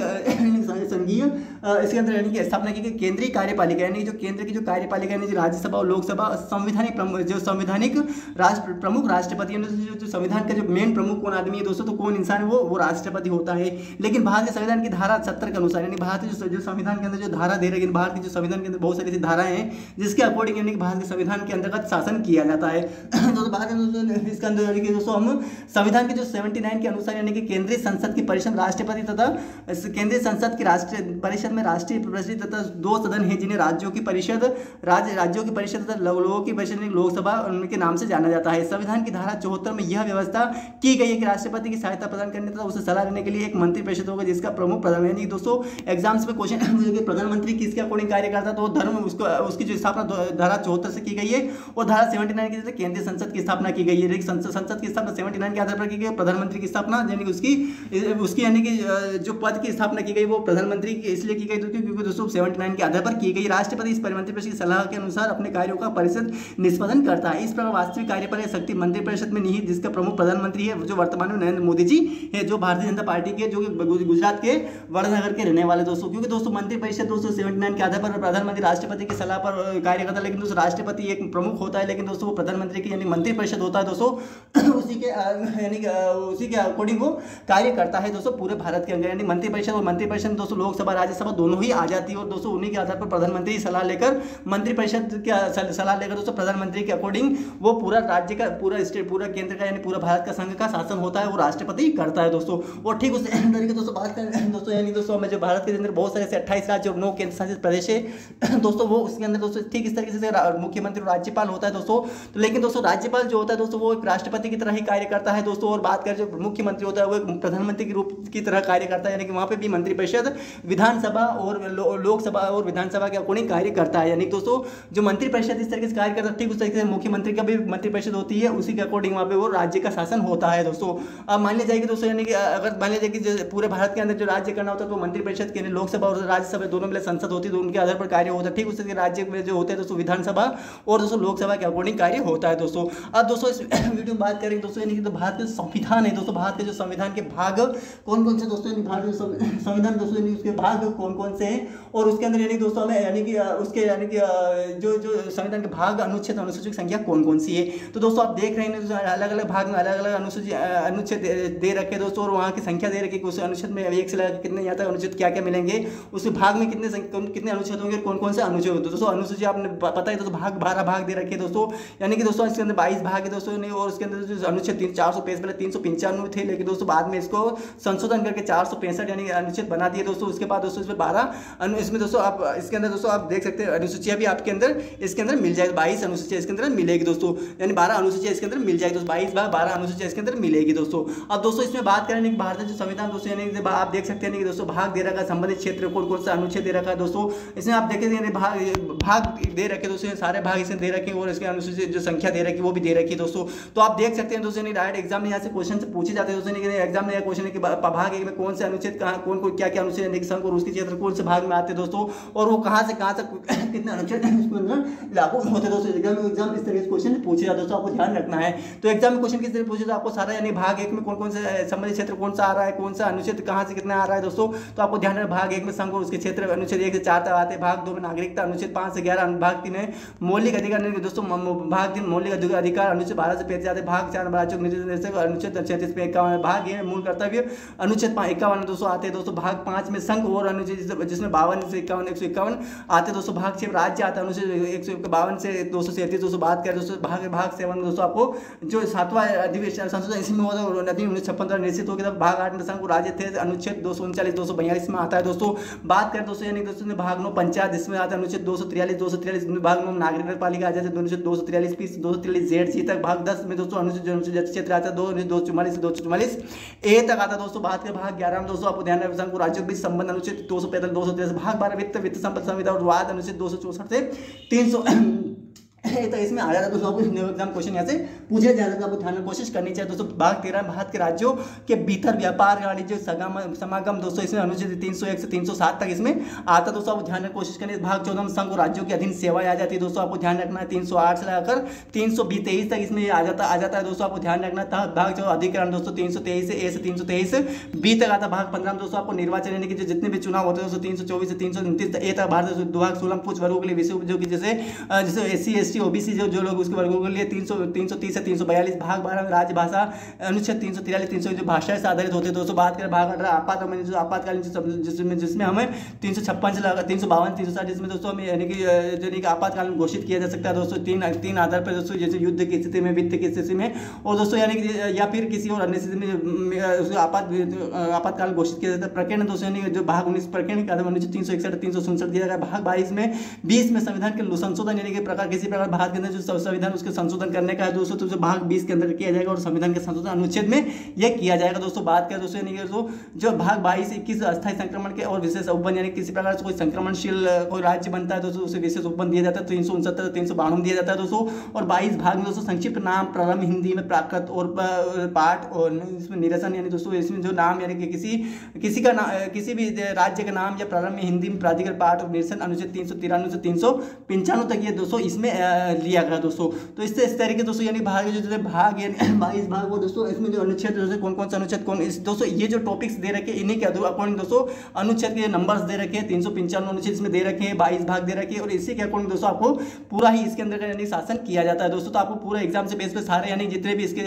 Speaker 1: संघीय इसके अंदर यानी कि स्थापना की गई केंद्रीय कार्यपालिका, यानी जो केंद्र की जो कार्यपालिका यानी राज्यसभा और लोकसभा, संवैधानिक जो संवैधानिक प्रमुख राष्ट्रपति, जो संविधान का जो मेन प्रमुख कौन आदमी है दोस्तों, तो कौन इंसान है वो राष्ट्रपति होता है। लेकिन भारत के संविधान की धारा 70 के अनुसार यानी भारत जो संविधान के अंदर जो धारा दे रही है, भारत के जो संविधान के अंदर बहुत सारी ऐसी धाराएं हैं जिसके अकॉर्डिंग यानी कि भारत के संविधान के अंतर्गत शासन किया जाता है। दोस्तों भारत में इसके अंदर यानी कि दोस्तों हम संविधान के जो 79 के अनुसार यानी कि केंद्रीय संसद की परिषद राष्ट्रपति तथा केंद्रीय संसद की राष्ट्रीय परिषद में राष्ट्रीय परिषद तथा 2 सदन है जिन्हें राज्यों की परिषद तथा लोगों की परिषद लोकसभा उनके नाम से जाना जाता है। संविधान की धारा 74 में यह व्यवस्था की गई है कि राष्ट्रपति की सहायता प्रदान करने तथा उसे सलाह देने के लिए एक मंत्री परिषद होगा, जिसका प्रमुख प्रधानमंत्री। दोस्तों एग्जाम्स में क्वेश्चन प्रधानमंत्री किसके अकॉर्डिंग कार्य करता है, तो धर्म उसकी जो स्थापना धारा 74 से की गई है और धारा 79 की केंद्रीय संसद की स्थापना की गई है। संसद की स्थापना 79 के आधार पर की गई, प्रधानमंत्री की स्थापना यानी कि उसकी यानी कि जो पद की स्थापना की गई वो प्रधानमंत्री की इसलिए की गई क्योंकि दोस्तों 79 के आधार पर की गई। राष्ट्रपति इस मंत्रिपरिषद की सलाह के अनुसार अपने कार्यों का परिषद निष्पादन करता है। इस प्रकार वास्तविक कार्यपालक शक्ति मंत्रिपरिषद में निहित, जिसका प्रमुख प्रधानमंत्री है, जो वर्तमान में नरेंद्र मोदी जी है, जो भारतीय जनता पार्टी के जो गुजरात के वडनगर के रहने वाले दोस्तों। क्योंकि दोस्तों मंत्रिपरिषद दोस्तों 79 के आधार पर प्रधानमंत्री राष्ट्रपति की सलाह पर कार्य करता है, लेकिन दोस्तों राष्ट्रपति एक प्रमुख होता है, लेकिन दोस्तों वो प्रधानमंत्री की यानी मंत्रिपरिषद होता है दोस्तों, उसी के अकॉर्डिंग वो कार्य करता है दोस्तों पूरे भारत के अंदर। यानी मंत्रिपरिषद और मंत्रिपरिषद दोस्तों लोकसभा राज्यसभा दोनों ही आ जाती है और दोस्तों उन्हीं के आधार पर प्रधानमंत्री सलाह लेकर मंत्रिपरिषद की सलाह लेकर दोस्तों प्रधानमंत्री के अकॉर्डिंग वो पूरा राज्य का पूरा स्टेट पूरा केंद्र का यानी पूरा भारत का संघ का शासन होता है, वो राष्ट्रपति करता है दोस्तों। और ठीक उसी तरीके दोस्तों बात करें दोस्तों यानी दोस्तों हमें जो भारत के अंदर बहुत सारे 28 राज्य और 9 केंद्र शासित प्रदेश है दोस्तों, वो उसके अंदर दोस्तों ठीक इस तरीके से मुख्यमंत्री और राज्यपाल होता है दोस्तों। तो लेकिन दोस्तों राज्यपाल जो होता है दोस्तों वो एक राष्ट्रपति की तरह ही कार्य करता है दोस्तों। और बात करें जो मुख्यमंत्री होता है वो एक प्रधानमंत्री के रूप की तरह कार्य करता है, यानी कि वहाँ पे भी मंत्रिपरिषद विधानसभा और लोकसभा और विधानसभा के अकॉर्डिंग कार्य करता है। यानी दोस्तों जो मंत्रिपरिषद इस तरीके से कार्य करता है ठीक उस तरीके से मुख्यमंत्री का भी मंत्रिपरिषद होती है, उसी के अकॉर्डिंग वहाँ पे वो राज्य का शासन होता है दोस्तों। अब मान लीजिए कि दोस्तों यानी कि अगर मान लीजिए कि पूरे भारत के अंदर जो राज्य करना होता है तो मंत्रिपरिषद के लोकसभा और राज्यसभा दोनों में संसद होती है, तो उनके आधार पर कार्य होता है। ठीक उसी राज्य में जो होते हैं दोस्तों विधानसभा और दोस्तों लोकसभा के अकॉर्डिंग कार्य होता है दोस्तों। अब दोस्तों इस वीडियो में बात करेंगे दोस्तों यानी कि तो भारत के संविधान है दोस्तों, भारत के जो संविधान के भाग कौन कौन से दोस्तों, भारत के संविधान दोस्तों यानी उसके भाग कौन कौन से हैं और उसके अंदर यानी दोस्तों हमें यानी कि उसके यानी कि जो संविधान के भाग अनुच्छेद अनुसूची संख्या कौन कौन सी है। तो दोस्तों आप देख रहे हैं अलग अलग भाग में अलग अलग अनुच्छेद दे रखे दोस्तों और वहाँ की संख्या दे रखी, उस अनुच्छेद में एक से लेकर कितने यहाँ तक अनुच्छेद क्या क्या मिलेंगे, उस भाग में कितने अनुच्छेद होंगे, कौन कौन से अनुच्छेद होते हैं दोस्तों। अनुसूची आपने पता है दोस्तों भाग 12 भाग दे रखे दोस्तों, यानी कि दोस्तों इसके अंदर 22 भाग है दोस्तों नहीं, और उसके अंदर जो अनुच्छेद 465 पहले 395 थे, लेकिन दोस्तों बाद में इसको संशोधन करके 465 यानी अनुच्छेद बना दिए दोस्तों। उसके बाद दोस्तों इसमें 12 इसमें दोस्तों आप इसके अंदर दोस्तों आप देख सकते हैं अनुसूचियाँ भी आपके अंदर इसके अंदर मिल जाएगी, 22 अनुसूचियाँ इसके अंदर मिलेगी दोस्तों, यानी 12 अनुसूचियाँ इसके अंदर मिल जाएगी दोस्तों, 22 भाग 12 अनुसूचियाँ इसके अंदर मिलेगी दोस्तों। अब दोस्तों इसमें बात करें कि भारत जो संविधान दोस्तों यानी आप देख सकते हैं कि दोस्तों भाग दे रखा है, संबंधित क्षेत्र कौन कौन सा अनुच्छेद दे रखा है दोस्तों, इसमें आप देखेंगे भाग दे रखे दोस्तों, सारे भाग इसमें दे रखे और इसके अनुसूचित जो संख्या दे रखी वो भी दे रखी है दोस्तों। तो आप देख सकते हैं दोस्तों डायरेक्ट एग्जाम में यहाँ से क्वेश्चन से पूछे जाते हैं दोस्तों, एग्जाम में क्वेश्चन है कि भाग एक में कौन से अनुच्छेद कहाँ कौन कौन क्या क्या अनुच्छेद संघ और उसके क्षेत्र कौन से भाग में आते हैं दोस्तों, और वो कहाँ से कहाँ तक कितने अनुच्छेद लागू होते हैं दोस्तों। एग्जाम इस तरह के क्वेश्चन पूछे जाते हैं दोस्तों, आपको ध्यान रखना है। तो एग्जाम में क्वेश्चन किस तरह पूछे तो आपको सारा यानी भाग 1 में कौन कौन से संबंधित क्षेत्र कौन सा आ रहा है, कौन सा अनुच्छेद कहाँ से कितना आ रहा है दोस्तों, तो आपको ध्यान रखना। भाग 1 में संघ और उसके क्षेत्र अनुच्छेद 1 से 4 तक आते हैं। भाग 2 में नागरिकता अनुच्छेद 5 से 11। भाग 3 में मौलिक अधिकार दोस्तों, भाग 3 मौलिक अधिकार अनुच्छेद 12 से 35 जाते हैं। भाग 4 राज्यों के निर्देशक अनुच्छेद 36 पे 51। भाग ये मूल कर्तव्य अनुच्छेद 51 दोस्तों आते हैं दोस्तों। भाग 5 में संघ और अनुच्छेद जिसमें 52 से 51 151 आते दोस्तों। भाग 6 राज्य आता है अनुच्छेद 152 से 237 दोस्तों बात करें दोस्तों। भाग 7 दोस्तों आपको जो 7वां अधिवेशन संशोधन इसमें होता है 1956 द्वारा निश्चित हो गया था। भाग 8 में संघ और राज्य थे अनुच्छेद 239 242 में आता है दोस्तों। बात करें दोस्तों यानी दोस्तों भाग 9 पंचायत इसमें आता है अनुच्छेद 243 भाग 9 नागरिक नगरपालिका आ जाते हैं अनुच्छेद 243 पी 243 जेड सी तक। भाग 10 में दोस्तों अनुच्छेद क्षेत्र आता है 244 से 244 ए तक आता है दोस्तों। बात करें भाग 11 में दोस्तों आपको ध्यान रखना संघ और राज्यों के बीच संबंध अनुच्छेद 245 243। भाग 12 वित्त संपत्ति संविदा और वाद अनुच्छेद 264 से 300 तो इसमें आ जाता है दोस्तों। आपको एग्जाम क्वेश्चन यहाँ से पूछे जाता है, आपको ध्यान में कोशिश करनी चाहिए दोस्तों। भाग 13 भारत के राज्यों के भीतर व्यापार वाणिज्य समागम दोस्तों इसमें अनुच्छेद 301 से 307 तक इसमें आता है दोस्तों, आपको ध्यान में कोशिश करनी है। भाग 14 में संघ और राज्यों के अधीन सेवाएं आ जाती है दोस्तों, आपको ध्यान रखना है 308 से लेकर 323 तक इसमें आ जाता है दोस्तों, आपको ध्यान रखना था। भाग 14 अधिकरण दोस्तों 323 से ए से 323 बी तक आता है। भाग 15 में दोस्तों आपको निर्वाचन यानी कि जो जितने भी चुनाव होते हैं दोस्तों 324 से 329 ए तक। भारत भाग 16 कुछ वर्गों के लिए विषय जो कि जैसे SC ST OBC जो लोग उसके वर्गों के लिए 330 से 342। भाग 12 में राज्य भाषा अनुच्छेद 343 300 जो भाषा से आधारित होते हैं दोस्तों। बात करें भाग 18 आपातकालीन जिसमें हमें 356 से लगा 352 360 जिसमें दोस्तों हमें यानी कि आपातकालीन घोषित किया जा सकता है दोस्तों तीन आधार पर दोस्तों, जैसे युद्ध की स्थिति में, वित्त की स्थिति में और दोस्तों यानी कि या फिर किसी और अन्य स्थिति में आपातकाल घोषित किया जाता है। प्रकरण दोस्तों यानी जो भाग 19 प्रकरण के आधार पर अनुच्छेद 361 367 दिया गया। भाग 22 में 20 में संविधान के संशोधन यानी कि प्रकार किसी प्रकार भारत के अंदर जो संविधान उसके संशोधन करने का है दोस्तों, तो भाग 20 के अंदर किया जाएगा और संविधान के संशोधन अनुच्छेद में यह किया जाएगा दोस्तों। बात करें दोस्तों यानी कि जो भाग 22 21 अस्थायी संक्रमण के और विशेष उपबंध यानी किसी प्रकार से कोई संक्रमणशील कोई राज्य बनता है दोस्तों उसे विशेष उपबंध दिया जाता है 369 392 दिया जाता है दोस्तों। और 22 भाग में दोस्तों संक्षिप्त नाम प्रारंभ हिंदी में प्राकृत और पाठ और इसमें निरसन यानी दोस्तों इसमें जो नाम यानी कि किसी भी राज्य का नाम या प्रारंभ में हिंदी में प्राधिकृत पाठ और निरसन अनुच्छेद 393 से 395 तक ये दोस्तों इसमें लिया गया दोस्तों। तो इस तरीके दोस्तों यानी भाग जो भाग यानी 22 भाग वो दोस्तों इसमें जो अनुच्छेद दोस्तों कौन सा अनुच्छेद कौन इस दोस्तों ये जो टॉपिक्स दे रखे हैं इन्हीं के अकॉर्डिंग दोस्तों अनुच्छेद के नंबर्स दे रखे हैं 395 अनुच्छेद इसमें दे रखे हैं 22 भाग दे रखे हैं और इसी के अकॉर्डिंग दोस्तों आपको पूरा ही इसके अंदर यानी शासन किया जाता है दोस्तों। तो आपको पूरा एग्जाम से बेस पे सारे यानी जितने भी इसके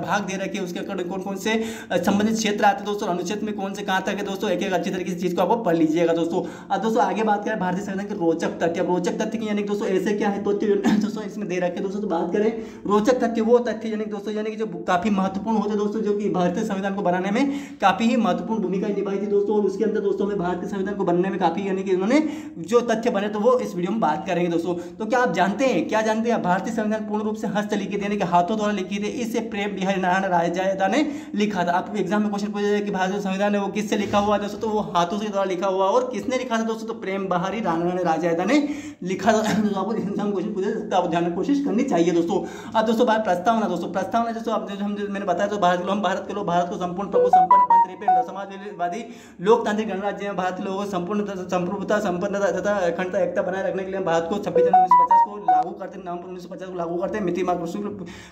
Speaker 1: भाग दे रखे हैं उसके अकॉर्डिंग कौन कौन से संबंधित क्षेत्र आते हैं दोस्तों, अनुच्छेद में कौन से कहाँ तक है दोस्तों, एक अच्छी तरीके से चीज को आपको पढ़ लीजिएगा दोस्तों। अब दोस्तों आगे बात करें भारतीय संविधान के रोचक तथ्य। रोचक तथ्य की यानी दोस्तों ऐसे क्या है तथ्य दोस्तों इसमें दे रखे दोस्तों। तो बात करें रोचक तथ्य वो तथ्य यानी दोस्तों यानी कि जो काफी महत्वपूर्ण होते हैं दोस्तों, जो कि भारतीय संविधान को बनाने में काफी ही महत्वपूर्ण भूमिका निभाई थी दोस्तों। और उसके अंदर दोस्तों में भारतीय संविधान को बनने में काफी यानी कि उन्होंने जो तथ्य बने तो वो इस वीडियो में बात करेंगे दोस्तों। तो क्या आप जानते हैं भारतीय संविधान पूर्ण रूप से हस्तलिखित यानी कि हाथों द्वारा लिखित है। इसे प्रेम बिहारी नारायण राजयादा ने लिखा था। आपको एग्जाम में क्वेश्चन पूछा जाए कि भारतीय संविधान है वो किससे लिखा हुआ है दोस्तों, तो वो हाथों से द्वारा लिखा हुआ और किसने लिखा था दोस्तों, तो प्रेम बिहारी नारायण राजयादा ने लिखा था। आपको एग्जाम क्वेश्चन पूछा सकता है, आप ध्यान में कोशिश करनी चाहिए दोस्तों। अब दोस्तों बात प्रस्तावना दोस्तों आप मैंने बताया तो भारत के लोग भारत को संपूर्ण प्रभु संपन्न पंथ समाजवादी लोकतांत्रिक गणराज्य में भारत लोगों को संपूर्ण संप्रभुता संपन्नता तथा अखंडता एकता बनाए रखने के लिए भारत को 26 जनवरी 1950 को लागू करते हैं। नवंबर 1950 को लागू करते हैं। मिति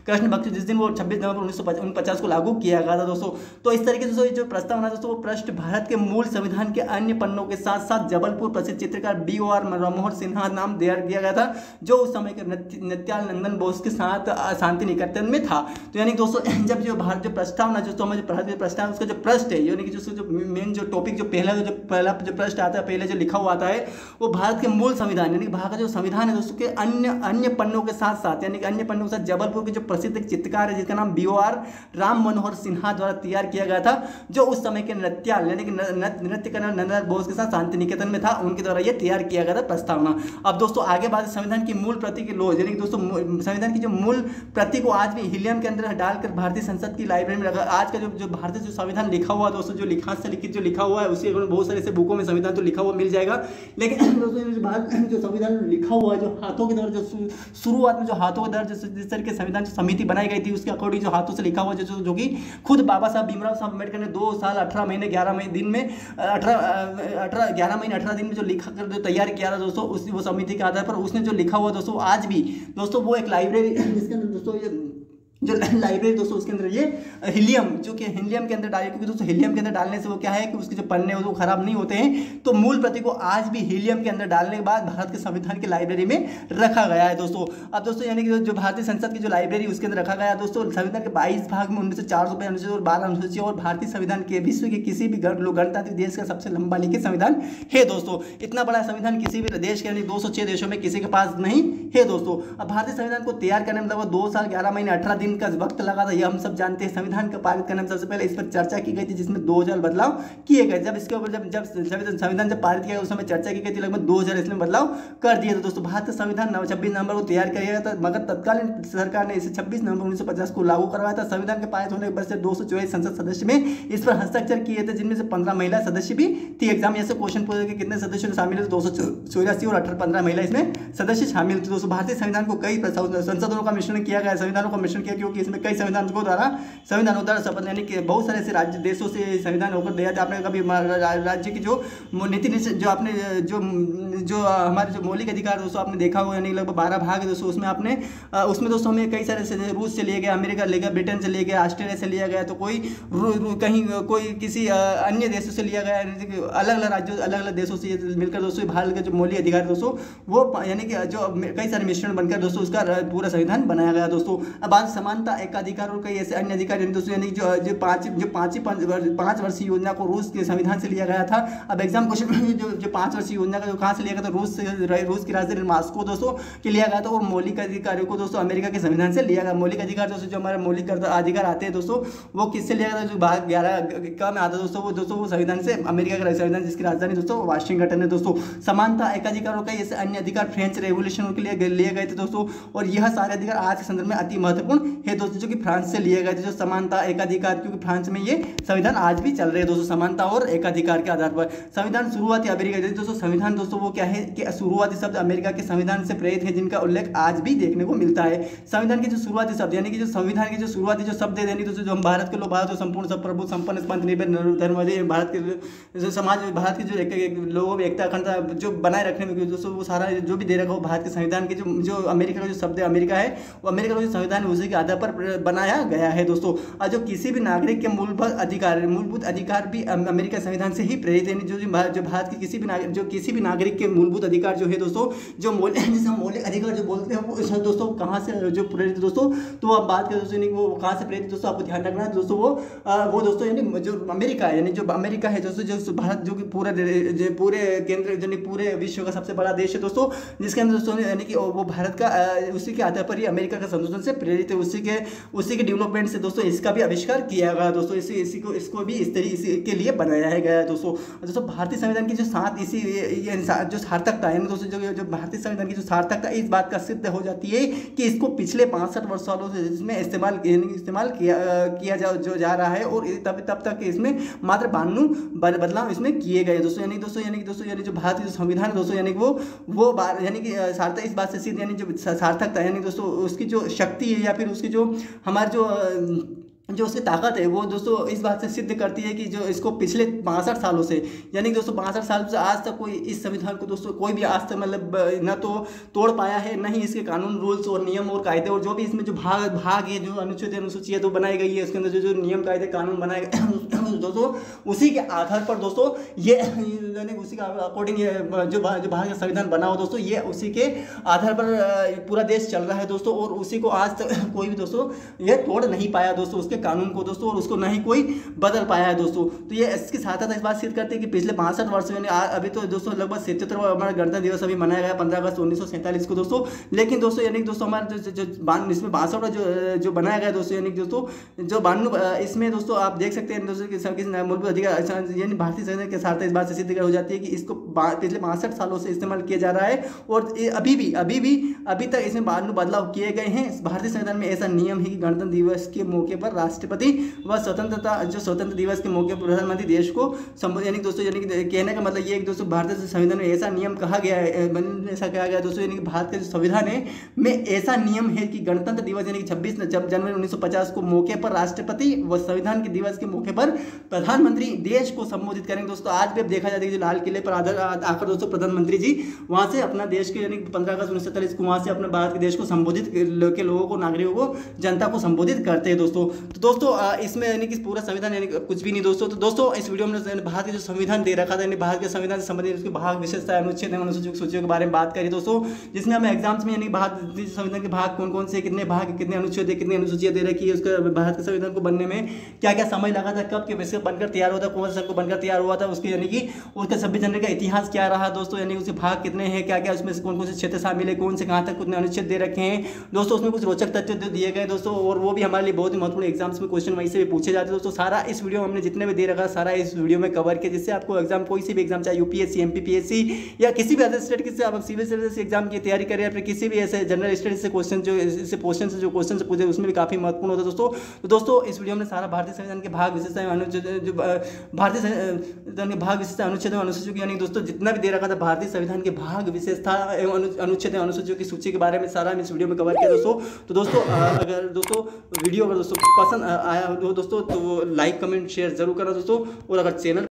Speaker 1: कृष्ण भक्त जिस दिन वो 26 नवंबर 1949 को लागू किया गया था दोस्तों। तो इस तरीके से जो प्रस्तावना दोस्तों वो पृष्ठ भारत के मूल संविधान के अन्य पन्नों के साथ साथ जबलपुर प्रसिद्ध चित्रकार BOR मनमोहन सिन्हा नाम दिया गया था, जो उस समय के नित्यानंदन बोस के साथ शांति निकेतन में था। तो यानी दोस्तों जब जो भारत जो प्रस्तावना जो भारत में प्रस्तावना उसका जो पृष्ठ है यानी कि जो मेन जो टॉपिक जो पहला जो पृष्ठ आता है पहले जो लिखा हुआ आता है वो भारत के मूल संविधान यानी कि भारत का जो संविधान है दोस्तों के अन्य पन्नों के साथ साथ यानी कि अन्य पन्नों के साथ जबलपुर के जो प्रसिद्ध चित्रकार है जिसका नाम BOR राम मनोहर सिन्हा द्वारा तैयार किया गया था, जो उस समय के नृत्याल यानी कि नृत्य करने नंदलाल बोस के साथ शांति निकेतन में था, उनके द्वारा यह तैयार किया गया था प्रस्तावना। अब दोस्तों आगे बात संविधान की मूल प्रति की लोज यानी कि दोस्तों संविधान की जो मूल प्रति को आज भी हीलियम के अंदर डालकर भारतीय संसद की लाइब्रेरी में रखा। आज का जो भारतीय जो संविधान लिखा हुआ दोस्तों जो लिखास से लिखित जो लिखा हुआ है उसके बहुत सारे ऐसे बुकों में संविधान तो लिखा हुआ मिल जाएगा, लेकिन दोस्तों भारत जो संविधान लिखा हुआ है जो हाथों के द्वारा जो शुरुआत में जो हाथों के द्वारा जिस तरह के संविधान समिति बनाई गई थी उसके अकॉर्डिंग जो हाथों से लिखा हुआ जो कि खुद बाबा साहब भीमराव साहब अम्बेडकर ने 2 साल 18 महीने 11 दिन में 11 महीने 18 दिन में जो लिखा कर जो तैयार किया था दोस्तों वो समिति के आधार पर उसने जो लिखा हुआ दोस्तों आज भी दोस्तों वो एक लाइब्रेरी जिसके अंदर दोस्तों ये जो लाइब्रेरी दोस्तों उसके अंदर ये हीलियम जो कि हीलियम के अंदर डाले, क्योंकि दोस्तों हीलियम के अंदर डालने से वो क्या है कि उसके जो पन्ने वो खराब नहीं होते हैं। तो मूल प्रति को आज भी हीलियम के अंदर डालने के बाद भारत के संविधान की लाइब्रेरी में रखा गया है दोस्तों। अब दोस्तों यानी कि जो भारतीय संसद की जो लाइब्रेरी उसके अंदर रखा गया है दोस्तों, संविधान के 22 भाग में 1904 रुपये अनुच्छेद और 12 अनुच्छेद और भारतीय संविधान के विश्व के किसी भी गणतांत्रिक देश का सबसे लंबा लिखित संविधान है दोस्तों। इतना बड़ा संविधान किसी भी देश के यानी 206 देशों में किसी के पास नहीं है दोस्तों। अब भारतीय संविधान को तैयार करने में लगभग 2 साल 11 महीने 18 दिन का वक्त लगा, ये हम सब जानते हैं। संविधान का पारित करने में सबसे पहले इस पर चर्चा की गई थी, जिसमें 2000 बदलाव किए गए। जब इसके ऊपर जब संविधान जब पारित किया गया उस समय चर्चा की गई थी, लगभग 2000 इसमें बदलाव कर दिए थे दोस्तों। भारतीय संविधान 26 नवंबर को तैयार किया गया था, मगर तत्कालीन सरकार ने इसे 26 नवंबर 1950 को लागू करवाया था। संविधान के पारित होने के बाद से 224 संसद सदस्य में इस पर हस्ताक्षर किए थे, जिनमें से 15 महिला सदस्य भी थी। एग्जाम ऐसे क्वेश्चन पूछे कि कितने सदस्यों शामिल थे, 284 और 15 महिला इसमें सदस्य शामिल थे दोस्तों। भारतीय संविधान को कई संसदों का मिश्रण किया गया, संविधानों का मिश्रण किया, क्योंकि इसमें कई संविधानों द्वारा शपथ यानी कि बहुत सारे ऐसे राज्य देशों से संविधान होकर दिया था। आपने कभी राज्य की जो नीति जो आपने जो हमारे जो मौलिक अधिकार दोस्तों आपने देखा होगा, यानी लगभग 12 भाग है दोस्तों। उसमें दोस्तों हमें कई सारे रूस से लिए गए, अमेरिका ले गया, ब्रिटेन से लिए गया, ऑस्ट्रेलिया से लिया गया, तो कोई कहीं कोई किसी अन्य देशों से लिया गया, अलग अलग राज्यों अलग अलग देशों से मिलकर दोस्तों भारत का जो मौलिक अधिकार दोस्तों वो यानी कि जो कई सारे मिश्रण बनकर दोस्तों उसका पूरा संविधान बनाया गया दोस्तों। अब बात समानता, एकाधिकार और कई ऐसे अन्य अधिकार दोस्तों, यानी जो 5 वर्षीय योजना को रूस के संविधान से लिया गया था। अब एग्जाम क्वेश्चन जो 5 वर्षीय योजना का जो कहाँ से लिया गया था, रूस की राजधानी मॉस्को दोस्तों के लिया गया था। और मौलिक अधिकारों को दोस्तों अमेरिका के संविधान से लिया गया। मौलिक अधिकार दोस्तों जो हमारे मौलिक अधिकार आते हैं दोस्तों वो किससे लिया गया था, जो भाग 11 का में आता है दोस्तों वो संविधान से, अमेरिका का संविधान जिसकी राजधानी दोस्तों वाशिंगटन है दोस्तों। समानता, एकाधिकार और कई ऐसे अन्य अधिकार फ्रेंच रेवोल्यूशन के लिए लिए गए थे दोस्तों। और यह सारे अधिकार आज के संदर्भ में अति महत्वपूर्ण है दोस्तों, जो कि फ्रांस से लिए गए थे। जो समानता, एकाधिकार, क्योंकि फ्रांस में ये संविधान आज भी चल रहे हैं दोस्तों, समानता और एकाधिकार के आधार पर। संविधान शुरुआती अमेरिका दोस्तों, संविधान दोस्तों वो क्या है कि शुरुआती शब्द अमेरिका के संविधान से प्रेरित है, जिनका उल्लेख आज भी देखने को मिलता है। संविधान के जो शुरुआती शब्द यानी कि जो संविधान के जो शुरुआती जो शब्द है, यानी दोस्तों जो हम भारत के लोग, भारत संपूर्ण सब प्रभु संपन्न निष्पक्ष धर्मवादी, भारत के जो समाज, भारत के जो लोगों में एकता अखंडता जो बनाए रखने में दोस्तों वो सारा जो भी दे रखा हो भारत के संविधान के जो अमेरिका का जो शब्द है अमेरिका है, वो अमेरिका का जो संविधान है उसी के आधार पर बनाया गया है दोस्तों। और जो किसी भी नागरिक के मूलभूत अधिकार भी अमेरिका संविधान से ही प्रेरित है। जो भारत के किसी भी नागरिक के मूलभूत अधिकार जो है दोस्तों, जो मौलिक अधिकार जो बोलते हैं वो दोस्तों कहाँ से जो प्रेरित दोस्तों, तो आप बात करें दोस्तों वो कहाँ से प्रेरित दोस्तों, आपको ध्यान रखना है दोस्तों वो दोस्तों यानी जो अमेरिका है, यानी जो अमेरिका है दोस्तों, जो भारत जो कि पूरे केंद्र यानी पूरे विश्व का सबसे बड़ा देश है दोस्तों, जिसके अंदर दोस्तों यानी कि वो भारत का उसी के आधार पर ही अमेरिका का संशोधन से प्रेरित है। उसी के डेवलपमेंट से दोस्तों इसका भी आविष्कार किया गया दोस्तों, इसको भी इस तरीके के लिए बनाया गया है दोस्तों। भारतीय संविधान की जो जो सार्थकता है दोस्तों, जो भारतीय संविधान की जो सार्थकता इस बात का सिद्ध हो जाती है कि इसको पिछले 65 वर्ष सालों से इसमें इस्तेमाल किया जा रहा है, और तब तक इसमें मात्र 92 बदलाव इसमें किए गए दोस्तों। यानी दोस्तों जो भारतीय जो संविधान है दोस्तों, यानी वो यानी कि सार्थक इस बात से सिद्ध, यानी जो सार्थकता यानी दोस्तों उसकी जो शक्ति है या फिर उसकी जो हमारी जो उसकी ताकत है वो दोस्तों इस बात से सिद्ध करती है कि जो इसको पिछले 62 सालों से, यानी कि दोस्तों 62 साल से आज तक कोई इस संविधान को दोस्तों कोई भी आज तक मतलब न तो तोड़ पाया है, न ही इसके कानून, रूल्स और नियम और कायदे और जो भी इसमें जो भाग है, जो अनुसूची है तो बनाई गई है, उसके अंदर जो नियम कायदे कानून बनाए गए दोस्तों, उसी के आधार पर दोस्तों ये यानी उसी के अकॉर्डिंग जो भारत का संविधान बना हो दोस्तों, ये उसी के आधार पर पूरा देश चल रहा है दोस्तों। और उसी को आज तक कोई भी दोस्तों ये तोड़ नहीं पाया दोस्तों, उसके कानून को दोस्तों, और उसको ना ही कोई बदल पाया है दोस्तों। तो ये इसकी सार्थकता इस बात सिद्ध करते हैं कि पिछले 65 वर्ष में अभी तो दोस्तों लगभग 77वां हमारा गणतंत्र दिवस अभी मनाया गया 15 अगस्त 1947 को दोस्तों। लेकिन दोस्तों यानी दोस्तों हमारा इसमें 62वां जो बनाया गया दोस्तों, यानी दोस्तों जो 92 इसमें दोस्तों आप देख सकते हैं दोस्तों कि मूलभूत अधिकार यानी भारतीय संविधान के सार्थकता इस बात से सिद्ध हो जाती है कि इसको पिछले 62 सालों से इस्तेमाल किया जा रहा है, और अभी तक इसमें 92 बदलाव किए गए हैं। भारतीय संविधान में ऐसा नियम है कि गणतंत्र दिवस के मौके पर राष्ट्रपति व स्वतंत्र दिवस के मौके पर प्रधानमंत्री देश को संबोधित, यानी दोस्तों यानी कहने का मतलब ये है कि दोस्तों भारतीय संविधान में ऐसा नियम कहा गया है, ऐसा कहा गया दोस्तों, यानी कि भारत का जो संविधान है में ऐसा नियम है कि गणतंत्र दिवस यानी कि 26 जनवरी 1950 को मौके पर राष्ट्रपति व संविधान के दिवस के मौके पर प्रधानमंत्री देश को संबोधित करेंगे। दोस्तों आज भी अब देखा जाता है कि जो लाल किले पर आकर दोस्तों प्रधानमंत्री जी वहां से अपना देश के यानी 15 अगस्त 1947 को वहां से अपने भारत के देश को संबोधित के लोगों को, नागरिकों को, जनता को संबोधित करते हैं दोस्तों। तो दोस्तों इसमें यानी कि पूरा संविधान यानी कुछ भी नहीं दोस्तों। तो दोस्तों इस वीडियो में भारत के जो संविधान दे रखा था, यानी भारत के संविधान से संबंधित उसके भाग, विशेषता, अनुच्छेद एवं अनुसूचियों सूचियों के बारे में बात करी दोस्तों, जिसमें हमें एग्जाम्स में यानी भारत संविधान के भाग कौन कौन से, कितने भाग, कितने अनुच्छेद, कितनी अनुसूचियां दे रखी है, उसके भारत के संविधान को बनने में क्या क्या समय लगा था, कब के वैसे बनकर तैयार हुआ था, कौन सा को बनकर तैयार हुआ था, उसके यानी कि उसका 26 जनवरी का इतिहास क्या रहा दोस्तों, यानी उसके भाग कितने हैं, क्या क्या उसमें से कौन कौन से क्षेत्र शामिल है, कौन से कहाँ तक कितने अनुच्छेद दे रखे हैं दोस्तों, उसमें कुछ रोचक तथ्य दिए गए दोस्तों, और वो भी हमारे लिए बहुत ही महत्वपूर्ण एग्जाम्स में क्वेश्चन वहीं से भी पूछे जाते हैं दोस्तों। सारा इस वीडियो में हमने जितने भी दे रखा सारा इस वीडियो में कवर किया, जिससे आपको एग्जाम कोई सी भी एग्जाम चाहे यूपीएससी, एमपीपीएससी या किसी भी अदर स्टेट किसी आप सिविल सर्विस एग्जाम की तैयारी करें या फिर किसी भी ऐसे जनरल स्टडीज से क्वेश्चन जो क्वेश्चन पूछे उसमें भी काफी महत्वपूर्ण होता है दोस्तों। तो दोस्तों इस वीडियो में सारा भारतीय संविधान के भाग, विशेषता, जो भारतीय संविधान के भाग, विशेषता, अनुच्छेद एवं अनुसूचियों की यानी दोस्तों जितना भी दे रखा था भारतीय संविधान के भाग, विशेषता एवं अनुच्छेद एवं अनुसूचियों की सूची के बारे में सारा हम इस वीडियो में कवर किया दोस्तों। तो दोस्तों अगर दोस्तों वीडियो अगर दोस्तों पसंद आया हो दोस्तों तो लाइक, कमेंट, शेयर जरूर करना दोस्तों, और अगर चैनल